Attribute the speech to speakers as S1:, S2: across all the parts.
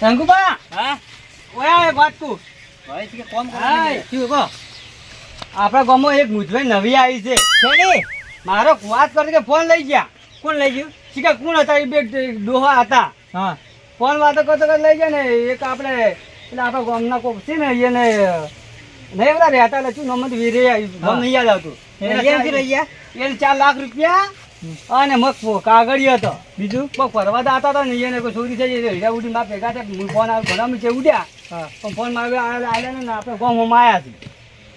S1: શંકુબા
S2: હા
S1: ઓયા એક વાત કહું
S2: ભાઈ કે કોમ
S1: હા
S2: કરો
S1: શું કહો આપણા ગામમાં એક મૂંઝવણ નવી આવી છે
S2: કેની
S1: મારો વાત કરે કે ફોન લઈ ગયા
S2: કોણ લઈ ગયું
S1: શીખા કોણ હતા એ બે ડોહા હતા
S2: હા
S1: ફોન વાતો કરતો લઈ ગયા ને એક આપણે એટલે આપણા ગામના કોક છે ને એને નહીં બધા રહેતા એટલે શું નંબર વીરે ગામ નહીં યાદ આવતું
S2: ક્યાંથી લઈ ગયા
S1: એને 4 લાખ રૂપિયા અને મગ કાગળિયો હતો બીજું પગ ફરવા દાતા હતા ને એને કોઈ ચોરી થઈ જાય હીરા ઉડી માં ભેગા થયા ફોન આવે ઘણા છે ઉડ્યા
S2: હા
S1: પણ ફોન માં આવ્યા ને આપણે ગોમ હોમ આવ્યા છે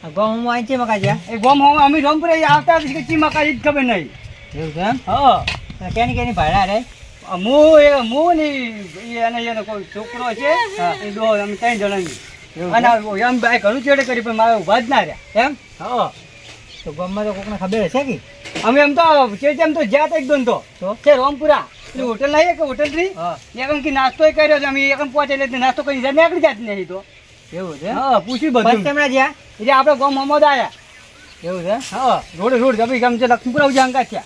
S2: ગમ હું અહીં છે મકા જ્યાં
S1: એ ગોમ હોમ અમે રમપુર આવતા કે ચી મકાઈ જ ખબર નહીં
S2: એવું છે એમ
S1: હા
S2: કેની ભાડા રે
S1: હું ને એને કોઈ છોકરો છે એ દો અમે 3 જણા અને એમ ભાઈ ઘણું ચેડે કરી પણ મારે ઉભા જ ના રહ્યા
S2: એમ
S1: હા
S2: તો ગામમાં તો કોકને ખબર હશે કે
S1: અમે એમ તો ચેચમ તો જ્યાં તો એકદમ તો છે રોમપુરા પેલી હોટલ નહીં કે હોટલ ની
S2: હા
S1: એકમ કે નાસ્તો કર્યો છે અમે એકમ પહોંચે એટલે નાસ્તો કરી નીકળી જાત નહીં તો
S2: એવું છે
S1: હા પૂછી
S2: બસ
S1: બધું
S2: કેમણા જ્યાં
S1: એટલે આપણે ગામ મોહમ્મદ આવ્યા
S2: એવું છે
S1: હા રોડ જબી ગામ છે લક્ષ્મીપુરા ઉજા અંકા છે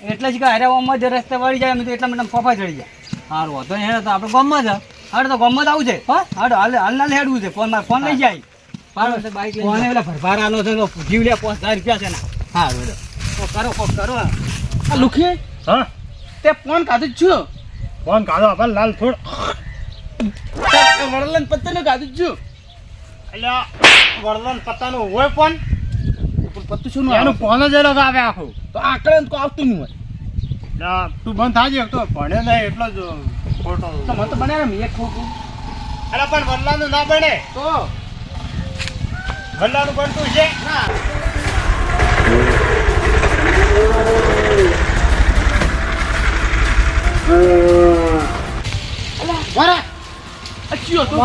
S1: એટલે જ કે હારે મોહમ્મદ રસ્તે વળી જાય અમે તો એટલા માટે ફોફા ચડી જાય
S2: સારું હતો ને તો આપણે ગામમાં જ
S1: હાડ તો ગામમાં જ આવું છે હા હાડ હાલ હેડવું છે ફોન લઈ જાય
S2: પાડો બાઈક લઈ
S1: કોને પેલા ભરભારાનો છે તો જીવ લે 5000 રૂપિયા છે ને
S2: સારું
S1: કરો
S3: આ લુખી
S4: હા
S3: તે ફોન કાઢું જ છું
S4: ફોન કાઢો આપણે લાલ થોડ
S3: વડલન પત્તાનું કાઢું જ છું
S4: એટલે વડલન પત્તાનું હોય ફોન
S3: પણ પત્તું શું
S4: એનું ફોન જ અલગ આવે આખું
S3: તો આકડે તો આવતું નહીં હોય
S4: એટલે તું બંધ થાજે તો ભણે નહીં એટલો જ ખોટો
S3: તો મને તો બનાવે મેં એક ખોટું
S4: અરે પણ વડલાનું ના બને
S3: તો
S4: વડલાનું બનતું છે
S3: ના વારા અચ્યો તો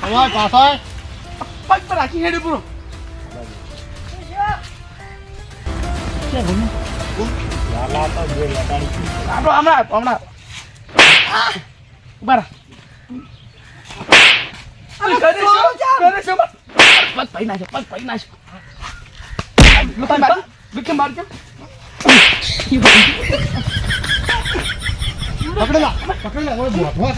S4: અવાજ પાછો
S3: પગ પર રાખી હેડે પૂરો
S4: લાલા તો જે લગાડી
S3: હમણાં ઉભા
S4: પકડેલા ઓય બોધવા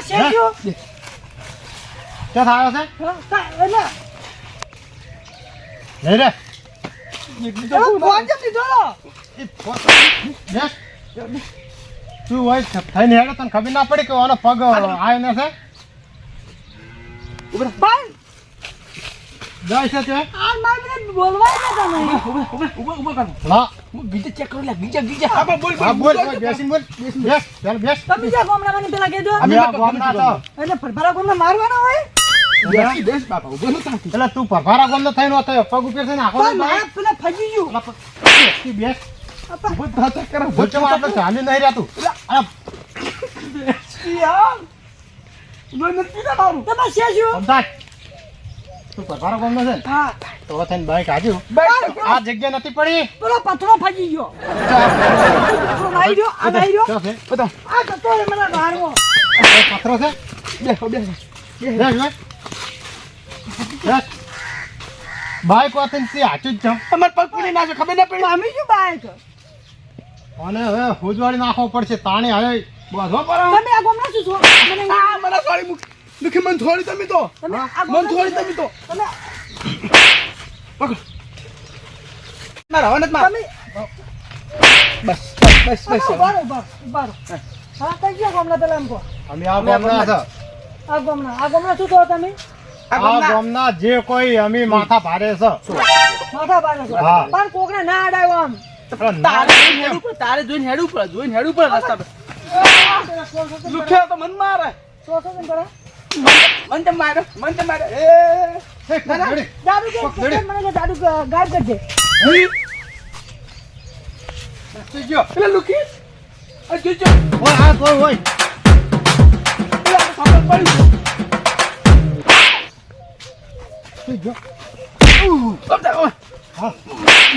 S4: છે ક્યાં થાય છે લઈ રે તું હોય થઈને હેડે તને ખબર ના પડી કે આનો પગ આવ્યો નથી જાય છે તે લા
S3: બીજે ચેક કરી લે બીજા
S4: હા બોલ બોલ બેસીને બોલ બેસ ચાલ બેસ અમે આ ગામના તો
S3: બેસ બાપા ઉભો ન થાકી
S4: એટલે તું પરભારા ગામનો થઈને હતો પગ ઉપર છે ને આખો બેસ
S3: ઉભો થાતા કરે
S4: ભૂચમાં આપણે ચાલી નહીં રહેતું અરે સમજાય તું પરભારા ગામનો છે ને તો થઈને બાઈક આજુ આ જગ્યા નથી પડી
S1: પથરો ફાજી ગયો
S4: પથરો છે બેસ બાઈક વાતન થી હાચું જ છે
S3: તમાર પગ પડી નાખો ખબર ના પડી
S1: અમે શું બાઈક
S4: અને હવે હોજવાડી નાખવો પડશે તાણે હવે બધો પર
S1: તમે આ ગોમના શું છો મને
S3: આ મને સોરી મુખી મન થોડી તમે તો મન થોડી તમે તો પકડ મારા હવનત માર બસ
S1: બારો હા કઈ ગયા ગોમના પેલા એમ કહો
S4: અમે આ ગામના છે
S1: આ ગોમના શું છો તમે
S4: આ ગામના જે કોઈ અમે માથા ભારે છે
S1: માથા બારે છો
S4: હા.
S1: પણ કોકને ના અડાયો આમ
S3: તારે જોઈને હેડું પડે રસ્તા પર લુખ્યા તો મન મારે
S1: સો કેમ કરે
S3: મન તો મારે
S1: દાદુ કે મને દાદુ ગાયબ કરજે
S3: પેલા લુખી આ જોજો
S4: ઓય આ કોઈ હોય
S3: પેલા સાંભળ પડી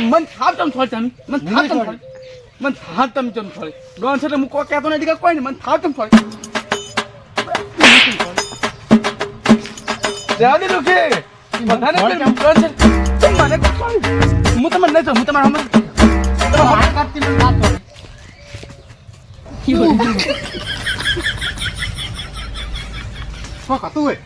S3: મન થાપ તમ થોડી તમે મન થાપ તમ થોડી ડોન છે હું કોઈ કહેતો નથી કે કોઈ નહીં મન થાપ તમ થોડી જવા દે લુખી બધાને ડોન છે મને હું તમને નહીં હું તમારા
S4: આ કરતી મને વાત કરો. શું હતું હોય?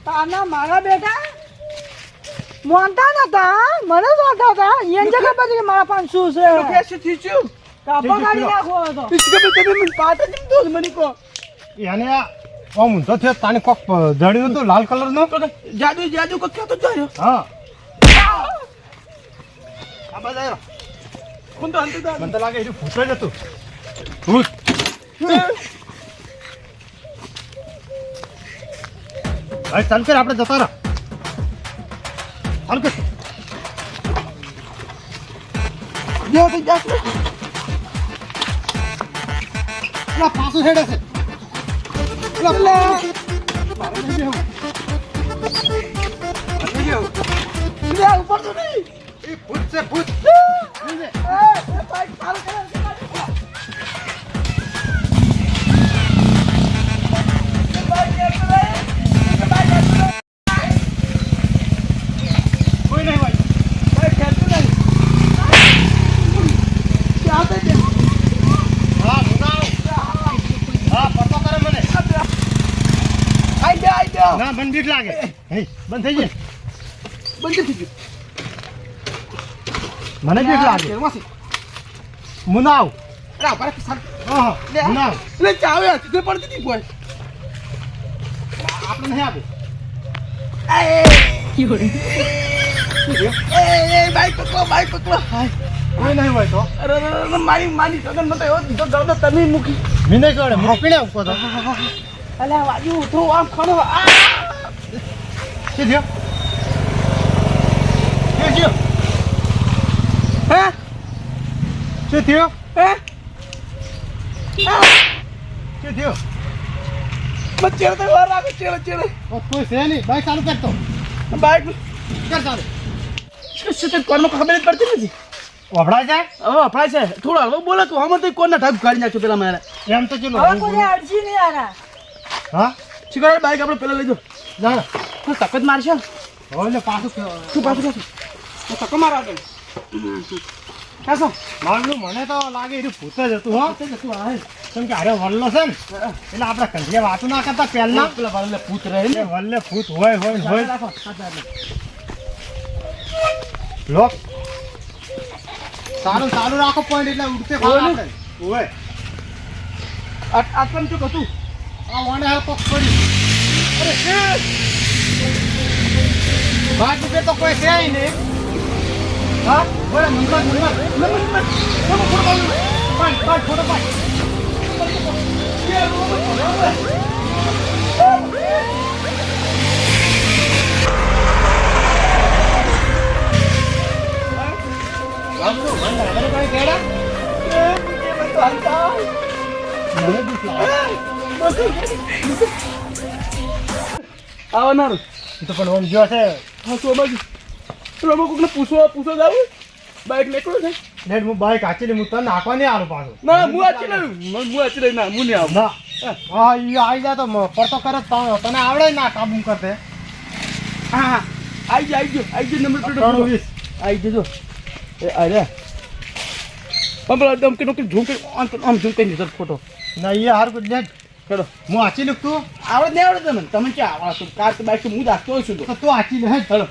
S5: તાના મારા બેટા મોંટા નતા મને જોતા હતા એને જે ખબર છે કે મારા પાસે શું છે
S3: કેસે થીચ્યું
S5: કાપા કાઢી નાખવો હતો
S3: इसके बाद તમે મને પાટ જ દો મને કો
S4: એને આ આમ ઊંધો થયો તાને કોક જડ્યું હતું લાલ કલરનો.
S3: જાદુ જાદુ કો ક્યાં તો જાય
S4: હા આ બાજુ આવ્યો.
S3: કોણ તો અંતે દા
S4: મને તો લાગે એ ભૂત જ હતું. ભૂત. હવે ચાલ કર આપણે જતા રહો. ચાલ કર.
S3: જો તો જાસ
S4: પેલા પાછું હેડે છે. પેલા પેલા
S3: લે ઉપર તો નહીં
S4: એ ભૂત છે ભૂત.
S3: બાઈક ચાલુ કરે
S4: કોઈ નહીં હોય.
S3: બાઈક ખેલતું નહીં ક્યાં તે
S4: હા ભૂતાઓ. હા પતો કરે મને.
S3: આઈ દે
S4: ના મને બીક લાગે. હે બંધ થઈ જાય.
S3: બંધ થઈ ગયું
S4: મને બીક લાગે.
S3: કેરમાંથી
S4: મુનાવ.
S3: અરે પર સાત
S4: હા મુનાવ.
S3: લે ચાવે તે પડતી હતી કોઈ
S4: આપણે નહીં આપે.
S3: એ બાઈક પકડો હાય
S4: કોઈ નહીં હોય તો
S3: અરે મારી સગન મતો એવો દીધો ગળો તમે મૂકી
S4: મને કહેવાય મોકીને ઉપર તો
S3: અલે વાજુ ઉઠો આમ ખણો આ
S4: કે થયો કે થયો
S3: હે
S4: કે થયો
S3: હે
S4: કે થયો
S3: બચ્ચે તો વાર રાખો ચેડે
S4: ઓ કોઈ છે નહીં બાઈક ચાલુ કરતો
S3: બાઈક
S4: કર ચાલુ
S3: શું કોનો ખબર જ પડતી નથી
S4: ઓભળાય જાય
S3: હવે અફડાય છે થોડો હળવો બોલે તો હમણાં તો કોને ઢાક કાઢી નાખ્યો પેલા મારે
S4: એમ તો ચલો
S5: હવે કોઈ અડજી નહીં આના
S4: હા
S3: શીખવાડે બાઈક આપણે પેલા લઈ જાઓ
S4: જા
S3: તું તકત મારશે
S4: હવે પાછું
S3: તું પાછું તકો મારા આગળ કાસો
S4: મારું મને તો લાગે એ ભૂત જ હતું હો
S3: તું આ
S4: કેમ કે અરે વલ્લો છે ને એટલે આપણે કંઠીએ વાતું ના કરતા પહેલા
S3: પેલા વાળલે પૂત રહે ને
S4: વલ્લે ભૂત હોય
S3: રાખો
S4: લોક સારું રાખો પોઈન્ટ એટલે ઉડતે
S3: હોય ને?
S4: હોય
S3: આટલામ શું હતું
S4: આ વાને હા કોક પડી અરે બાજુ કે તો કોઈ છે નહીં હા બોલે મંગળ પાંચ ફોટો પાંચ
S3: આવનારું
S4: તો પણ ઓમ જો છે
S3: હા તો બાજુ પેલો અમે કોકને પૂછો જાવ બાઈક નીકળો છે
S4: નેટ હું બાઈક આચી હું તને નાખવા નહીં આલું પાછું
S3: ના હું આચી લઈ ના હું નહીં આવું
S4: ના હા એ આવી જાય તો પડતો કરે તને આવડે ના કાબુ કરતે
S3: હા આવી ગયો નંબર પ્લેટ
S4: 320
S3: આવી જજો એ અરે પણ પેલા એકદમ કે ઝૂમ કે આમ ઝૂમ કરી દીધો ફોટો
S4: ના એ હાર કુછ નેટ
S3: ચલો
S4: હું આચી લીધું
S3: આવડે નહીં આવડે તમે ક્યાં આવડે કાર બાઈક હું જ આપતો છું
S4: તો તું આચી લે
S3: ચલો